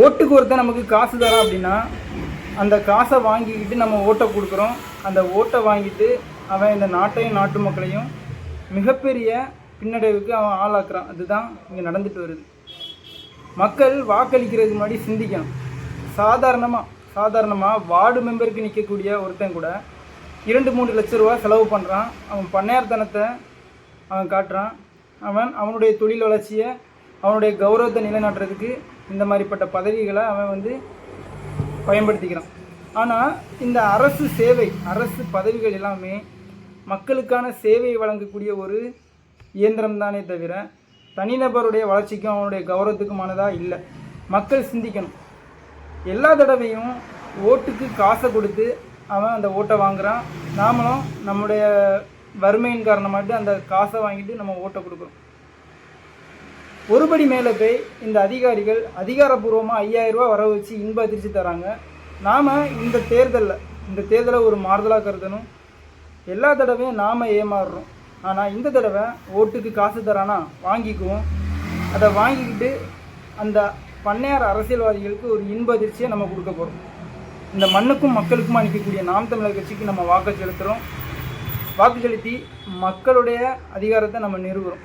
ஓட்டுக்கு ஒருத்தன் நமக்கு காசு தரான் அப்படின்னா அந்த காசை வாங்கிக்கிட்டு நம்ம ஓட்டை கொடுக்குறோம். அந்த ஓட்டை வாங்கிட்டு அவன் இந்த நாட்டையும் நாட்டு மக்களையும் மிகப்பெரிய பின்னடைவுக்கு அவன் ஆளாக்குறான். அதுதான் இங்கே நடந்துட்டு வருது. மக்கள் வாக்களிக்கிறதுக்கு முன்னாடி சிந்திக்கணும். சாதாரணமாக வார்டு மெம்பருக்கு நிற்கக்கூடிய ஒருத்தன் கூட 2-3 லட்ச ரூபா செலவு பண்ணுறான். அவன் பண்ணையார்த்தனத்தை அவன் காட்டுறான். அவனுடைய தொழில் வளர்ச்சியை, அவனுடைய கௌரவத்தை நிலைநாட்டுறதுக்கு இந்த மாதிரிப்பட்ட பதவிகளை அவன் பயன்படுத்திக்கிறான். ஆனால் இந்த அரசு பதவிகள் எல்லாமே மக்களுக்கான சேவையை வழங்கக்கூடிய ஒரு இயந்திரம் தானே தவிர தனிநபருடைய வளர்ச்சிக்கும் அவனுடைய கௌரவத்துக்குமானதாக இல்லை. மக்கள் சிந்திக்கணும். எல்லா தடவையும் ஓட்டுக்கு காசை கொடுத்து அவன் அந்த ஓட்டை வாங்குகிறான். நாமளும் நம்முடைய வறுமையின் காரணமாட்டு அந்த காசை வாங்கிட்டு நம்ம ஓட்டை கொடுக்குறோம். ஒருபடி மேலே போய் இந்த அதிகாரிகள் அதிகாரப்பூர்வமாக 5000 ரூபா வர வச்சு இன்ப அதிர்ச்சி தராங்க. நாம் இந்த தேர்தலை ஒரு மாறுதலாக கருதணும். எல்லா தடவையும் நாம் ஏமாறுறோம். ஆனால் இந்த தடவை ஓட்டுக்கு காசு தரானா வாங்கிக்குவோம். அதை வாங்கிக்கிட்டு அந்த பண்ணையார் அரசியல்வாதிகளுக்கு ஒரு இன்ப அதிர்ச்சியை நம்ம கொடுக்க போகிறோம். இந்த மண்ணுக்கும் மக்களுக்கும் அளிக்கக்கூடிய நாம் தமிழர் கட்சிக்கு நம்ம வாக்கு செலுத்தி மக்களுடைய அதிகாரத்தை நம்ம நிறுவுகிறோம்.